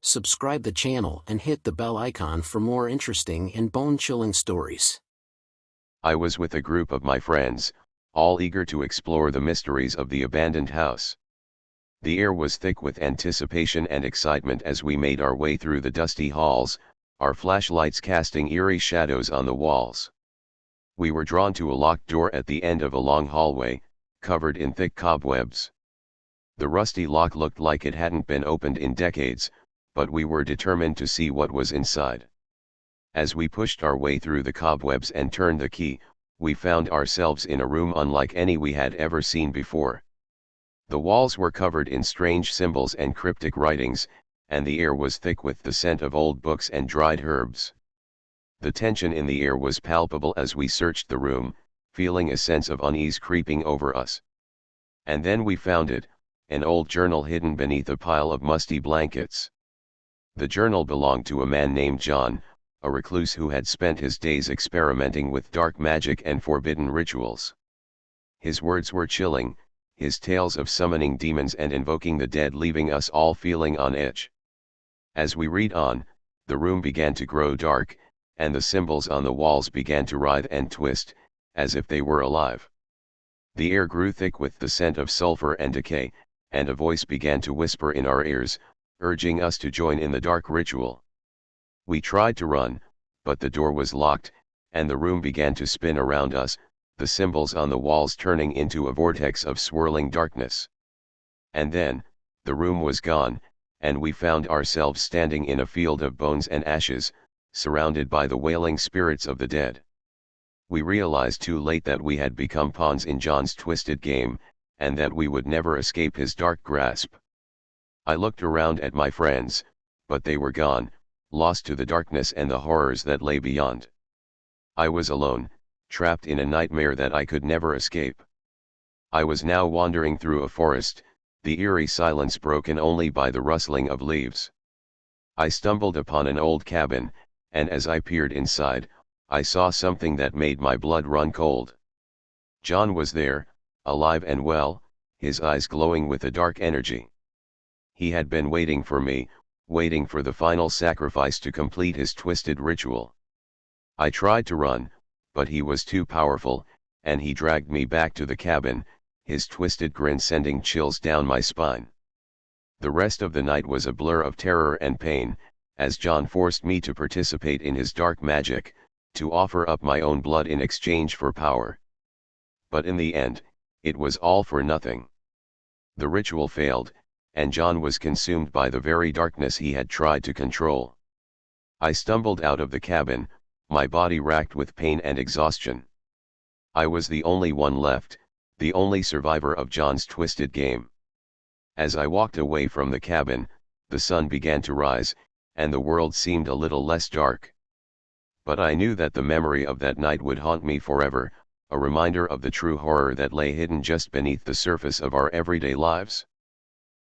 subscribe the channel and hit the bell icon for more interesting and bone-chilling stories. I was with a group of my friends, all eager to explore the mysteries of the abandoned house. The air was thick with anticipation and excitement as we made our way through the dusty halls, our flashlights casting eerie shadows on the walls. We were drawn to a locked door at the end of a long hallway, covered in thick cobwebs. The rusty lock looked like it hadn't been opened in decades, but we were determined to see what was inside. As we pushed our way through the cobwebs and turned the key, we found ourselves in a room unlike any we had ever seen before. The walls were covered in strange symbols and cryptic writings, and the air was thick with the scent of old books and dried herbs. The tension in the air was palpable as we searched the room, feeling a sense of unease creeping over us. And then we found it, an old journal hidden beneath a pile of musty blankets. The journal belonged to a man named John, a recluse who had spent his days experimenting with dark magic and forbidden rituals. His words were chilling, his tales of summoning demons and invoking the dead leaving us all feeling on edge. As we read on, the room began to grow dark, and the symbols on the walls began to writhe and twist, as if they were alive. The air grew thick with the scent of sulfur and decay, and a voice began to whisper in our ears, urging us to join in the dark ritual. We tried to run, but the door was locked, and the room began to spin around us, the symbols on the walls turning into a vortex of swirling darkness. And then, the room was gone, and we found ourselves standing in a field of bones and ashes, surrounded by the wailing spirits of the dead. We realized too late that we had become pawns in John's twisted game, and that we would never escape his dark grasp. I looked around at my friends, but they were gone, lost to the darkness and the horrors that lay beyond. I was alone, trapped in a nightmare that I could never escape. I was now wandering through a forest, the eerie silence broken only by the rustling of leaves. I stumbled upon an old cabin, and as I peered inside, I saw something that made my blood run cold. John was there, alive and well, his eyes glowing with a dark energy. He had been waiting for me, waiting for the final sacrifice to complete his twisted ritual. I tried to run, but he was too powerful, and he dragged me back to the cabin, his twisted grin sending chills down my spine. The rest of the night was a blur of terror and pain, as John forced me to participate in his dark magic, to offer up my own blood in exchange for power. But in the end, it was all for nothing. The ritual failed, and John was consumed by the very darkness he had tried to control. I stumbled out of the cabin, my body racked with pain and exhaustion. I was the only one left, the only survivor of John's twisted game. As I walked away from the cabin, the sun began to rise, and the world seemed a little less dark. But I knew that the memory of that night would haunt me forever, a reminder of the true horror that lay hidden just beneath the surface of our everyday lives.